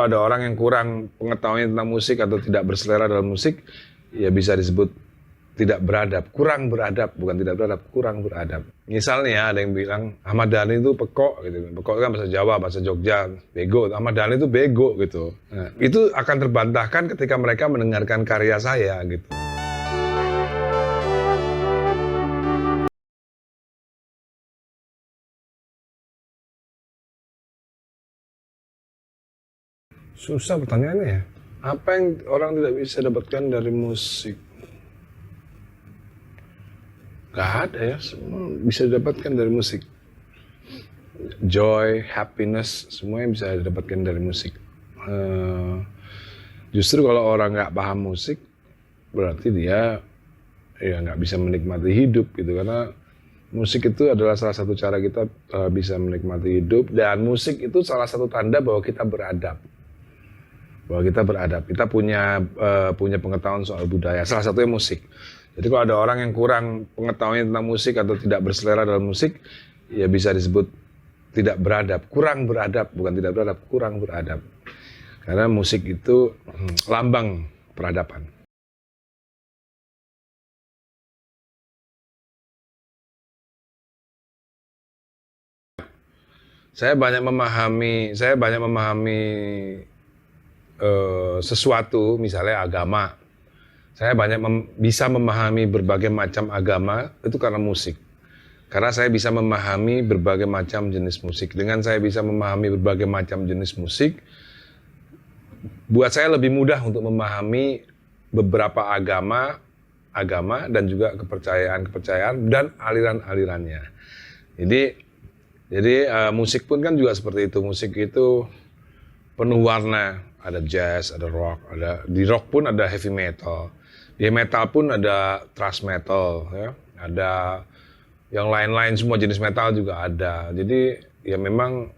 kalau ada orang yang kurang pengetahuan tentang musik atau tidak berselera dalam musik, ya bisa disebut tidak beradab, kurang beradab, bukan tidak beradab, kurang beradab. Misalnya ada yang bilang Ahmad Dhani itu pekok gitu. Pekok kan bahasa Jawa, bahasa Jogja, bego. Ahmad Dhani itu bego gitu. Nah, itu akan terbantahkan ketika mereka mendengarkan karya saya gitu. Susah pertanyaannya ya. Apa yang orang tidak bisa dapatkan dari musik? Gak ada ya, semua bisa didapatkan dari musik. Joy, happiness, semuanya bisa didapatkan dari musik. Justru kalau orang nggak paham musik, berarti dia ya nggak bisa menikmati hidup gitu. Karena musik itu adalah salah satu cara kita bisa menikmati hidup. Dan musik itu salah satu tanda bahwa kita beradab. Kita punya pengetahuan soal budaya, salah satunya musik. Jadi kalau ada orang yang kurang pengetahuan tentang musik atau tidak berselera dalam musik, ya bisa disebut tidak beradab, kurang beradab, bukan tidak beradab, kurang beradab. Karena musik itu lambang peradaban. Saya banyak memahami sesuatu, misalnya agama. Saya bisa memahami berbagai macam agama itu karena musik. Karena saya bisa memahami berbagai macam jenis musik. Dengan saya bisa memahami berbagai macam jenis musik, buat saya lebih mudah untuk memahami beberapa agama dan juga kepercayaan dan aliran-alirannya. Jadi musik pun kan juga seperti itu. Musik itu penuh warna. Ada jazz, ada rock, di rock pun ada heavy metal. Di metal pun ada thrash metal, ya. Ada yang lain-lain, semua jenis metal juga ada. Jadi ya memang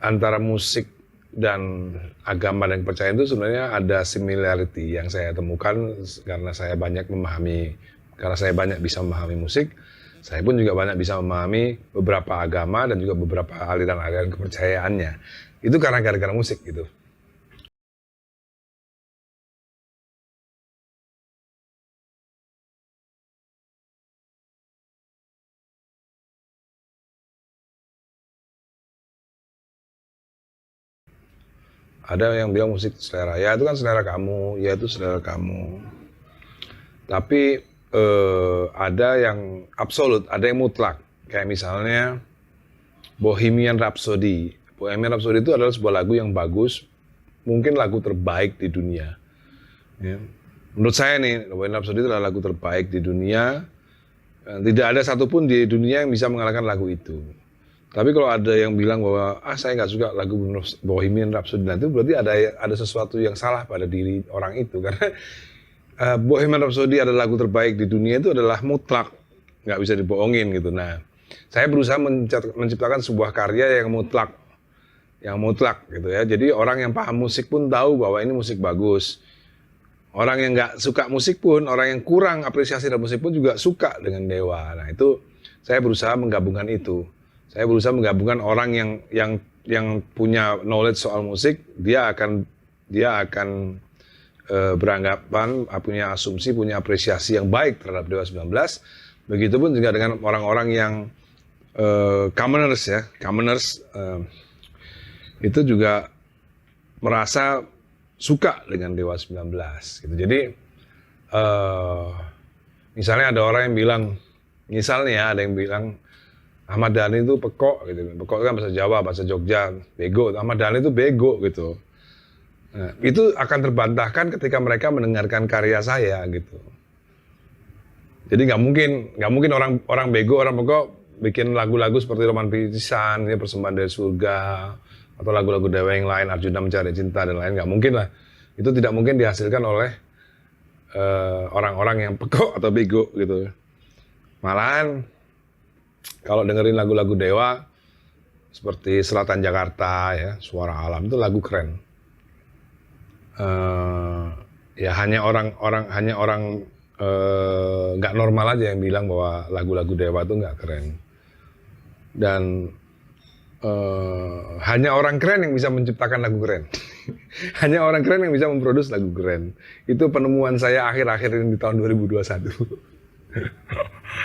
antara musik dan agama dan kepercayaan itu sebenarnya ada similarity yang saya temukan karena saya banyak bisa memahami musik. Saya pun juga banyak bisa memahami beberapa agama dan juga beberapa aliran-aliran kepercayaannya. Itu karena gara-gara musik gitu. Ada yang bilang musik selera, ya itu kan selera kamu, ya itu selera kamu. Tapi ada yang absolut, ada yang mutlak. Kayak misalnya Bohemian Rhapsody. Bohemian Rhapsody itu adalah sebuah lagu yang bagus, mungkin lagu terbaik di dunia. Ya. Menurut saya nih, Bohemian Rhapsody itu adalah lagu terbaik di dunia. Tidak ada satupun di dunia yang bisa mengalahkan lagu itu. Tapi kalau ada yang bilang bahwa saya nggak suka lagu Bohemian Rhapsody, nah itu berarti ada sesuatu yang salah pada diri orang itu. Karena Bohemian Rhapsody adalah lagu terbaik di dunia itu adalah mutlak, nggak bisa dibohongin gitu. Nah, saya berusaha menciptakan sebuah karya yang mutlak gitu ya. Jadi orang yang paham musik pun tahu bahwa ini musik bagus. Orang yang nggak suka musik pun, orang yang kurang apresiasi dalam musik pun juga suka dengan Dewa. Nah itu saya berusaha menggabungkan itu. Saya berusaha menggabungkan orang yang punya knowledge soal musik, dia akan beranggapan, punya asumsi, punya apresiasi yang baik terhadap Dewa 19. Begitupun juga dengan orang-orang yang commoners itu juga merasa suka dengan Dewa 19 gitu. Jadi misalnya ada orang yang bilang, ada yang bilang Ahmad Dhani itu pekok gitu. Pekok kan bahasa Jawa, bahasa Jogja, bego. Ahmad Dhani itu bego gitu. Nah, itu akan terbantahkan ketika mereka mendengarkan karya saya gitu. Jadi nggak mungkin orang bego, orang pekok bikin lagu-lagu seperti Roman Picisan, ya, Persembahan dari Surga, atau lagu-lagu Dewa yang lain, Arjuna Mencari Cinta dan lain, nggak mungkin lah. Itu tidak mungkin dihasilkan oleh orang-orang yang pekok atau bego gitu. Malahan kalau dengerin lagu-lagu Dewa seperti Selatan Jakarta, ya, Suara Alam, itu lagu keren. Ya hanya orang nggak normal aja yang bilang bahwa lagu-lagu Dewa itu nggak keren. Dan hanya orang keren yang bisa menciptakan lagu keren. Hanya orang keren yang bisa memproduksi lagu keren. Itu penemuan saya akhir-akhir ini di tahun 2021.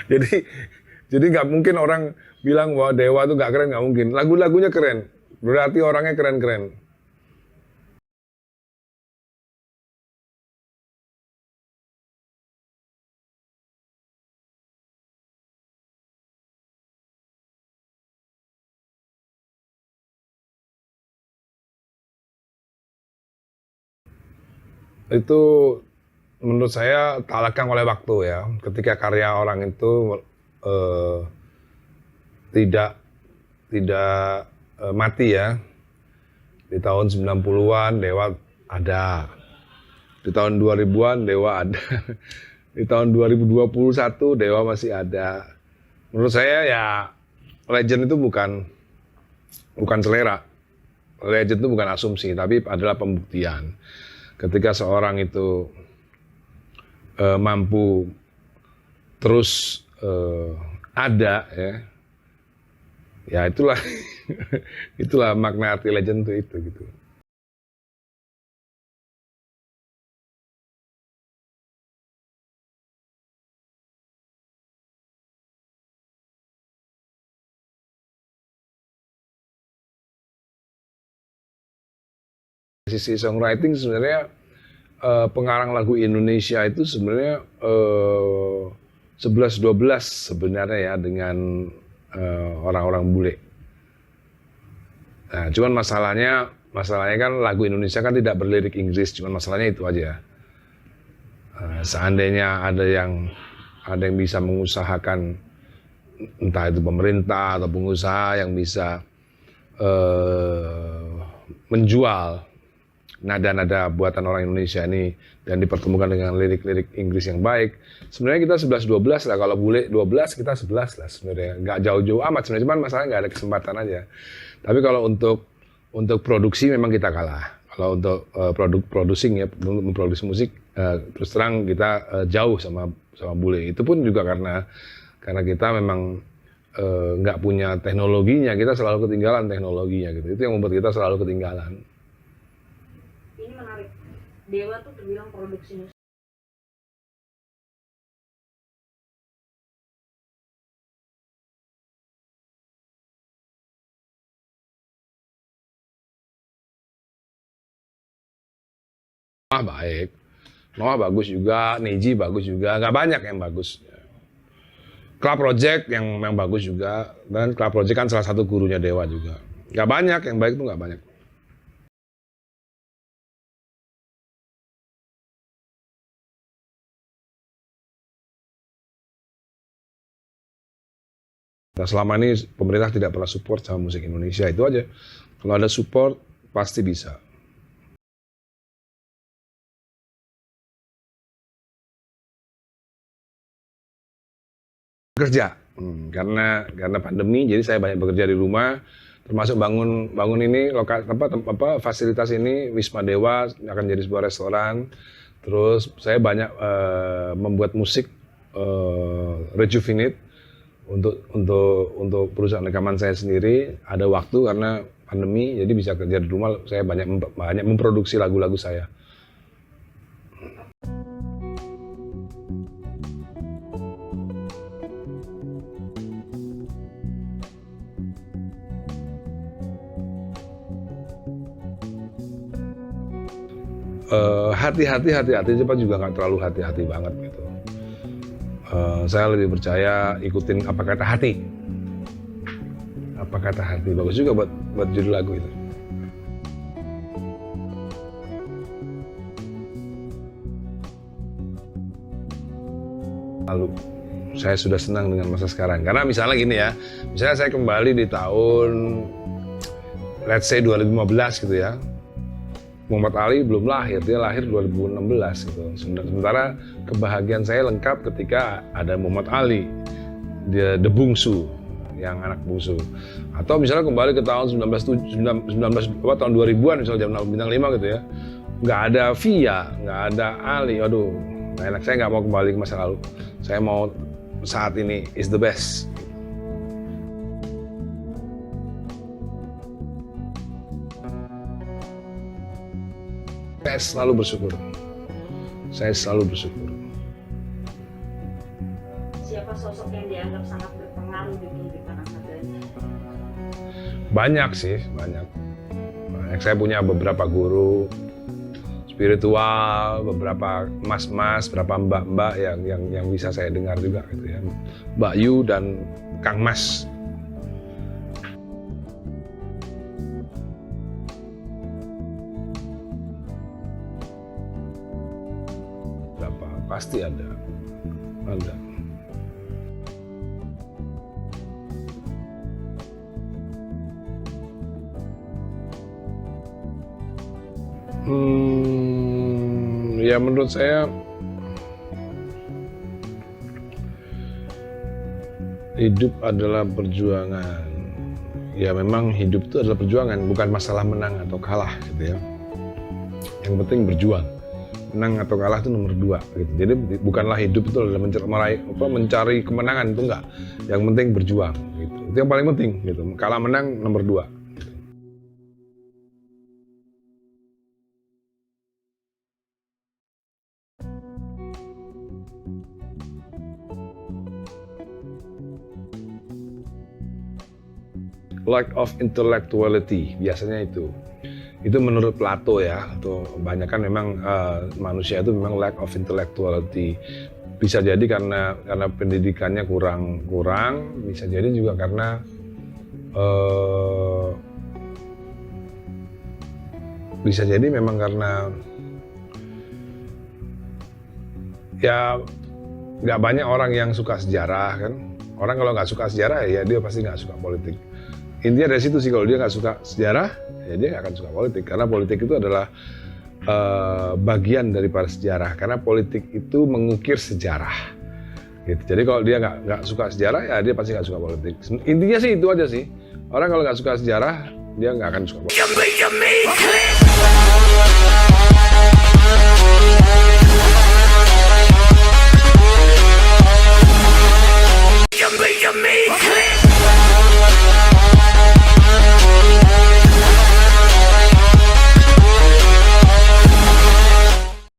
jadi jadi nggak mungkin orang bilang bahwa Dewa itu nggak keren, nggak mungkin. Lagu-lagunya keren, berarti orangnya keren-keren. Itu menurut saya tak lekang oleh waktu ya. Ketika karya orang itu eh, tidak tidak mati ya. Di tahun 90-an Dewa ada. Di tahun 2000-an Dewa ada. Di tahun 2021 Dewa masih ada. Menurut saya ya legend itu bukan selera. Legend itu bukan asumsi, tapi adalah pembuktian. Ketika seorang itu mampu terus ada ya, ya itulah itulah makna arti legend itu gitu. Sisi songwriting sebenarnya pengarang lagu Indonesia itu sebenarnya 11-12 sebenarnya ya dengan orang-orang bule. Nah, cuman masalahnya kan lagu Indonesia kan tidak berlirik Inggris, cuman masalahnya itu aja. Seandainya ada yang bisa mengusahakan, entah itu pemerintah atau pengusaha yang bisa menjual nada-nada buatan orang Indonesia ini dan dipertemukan dengan lirik-lirik Inggris yang baik. Sebenarnya kita 11-12 lah, kalau bule 12 kita 11 lah sebenarnya. Nggak jauh-jauh amat sebenarnya, cuman masalahnya nggak ada kesempatan aja. Tapi kalau untuk produksi memang kita kalah. Kalau untuk producing ya, memproduksi musik, terus terang kita jauh sama bule. Itu pun juga karena kita memang nggak punya teknologinya, kita selalu ketinggalan teknologinya gitu. Itu yang membuat kita selalu ketinggalan. Ini menarik. Dewa tuh terbilang produksi musik. Noah baik, Noah bagus juga, Neji bagus juga, nggak banyak yang bagus. Club Project yang bagus juga, dan Club Project kan salah satu gurunya Dewa juga. Nggak banyak yang baik tuh, nggak banyak. Nah, selama ini pemerintah tidak pernah support sama musik Indonesia, itu aja. Kalau ada support, pasti bisa. Kerja, karena pandemi, jadi saya banyak bekerja di rumah, termasuk bangun ini fasilitas ini Wisma Dewa akan jadi sebuah restoran. Terus saya banyak membuat musik rejuvenate untuk perusahaan rekaman saya sendiri. Ada waktu karena pandemi, jadi bisa kerja di rumah. Saya banyak memproduksi lagu-lagu saya. Hati-hati, cepat juga nggak terlalu hati-hati banget gitu. Saya lebih percaya ikutin apa kata hati. Apa kata hati, bagus juga buat judul lagu itu. Lalu saya sudah senang dengan masa sekarang, karena misalnya gini ya, misalnya saya kembali di tahun let's say 2015 gitu ya, Muhammad Ali belum lahir, dia lahir 2016 gitu. Sementara kebahagiaan saya lengkap ketika ada Muhammad Ali, dia the bungsu, yang anak bungsu. Atau misalnya kembali ke tahun tahun 2000-an misalnya Jam Bintang 5 gitu ya, nggak ada Via, nggak ada Ali, aduh, nggak enak. Saya nggak mau kembali ke masa lalu. Saya mau saat ini is the best. Saya selalu bersyukur. Saya selalu bersyukur. Siapa sosok yang dianggap sangat berpengaruh di kehidupan Ahmad Dhani? Banyak sih, banyak. Saya punya beberapa guru spiritual, beberapa mas-mas, beberapa mbak-mbak yang bisa saya dengar juga gitu ya. Mbak Yu dan Kang Mas. Berapa? Pasti ada. Ada. Ya menurut saya hidup adalah perjuangan. Ya memang hidup itu adalah perjuangan, bukan masalah menang atau kalah gitu ya. Yang penting berjuang. Menang atau kalah itu nomor 2 gitu. Jadi bukanlah hidup itu adalah mencari kemenangan, itu enggak. Yang penting berjuang gitu. Itu yang paling penting gitu. Kalah menang nomor 2. Lack of intellectuality biasanya itu menurut Plato ya, atau kebanyakan memang manusia itu memang lack of intellectuality. Bisa jadi karena pendidikannya kurang, bisa jadi juga karena bisa jadi memang karena ya nggak banyak orang yang suka sejarah kan. Orang kalau nggak suka sejarah ya dia pasti nggak suka politik. Intinya dari situ sih, kalau dia nggak suka sejarah, ya dia nggak akan suka politik. Karena politik itu adalah bagian daripada sejarah. Karena politik itu mengukir sejarah. Gitu. Jadi kalau dia nggak suka sejarah, ya dia pasti nggak suka politik. Intinya sih itu aja sih. Orang kalau nggak suka sejarah, dia nggak akan suka politik.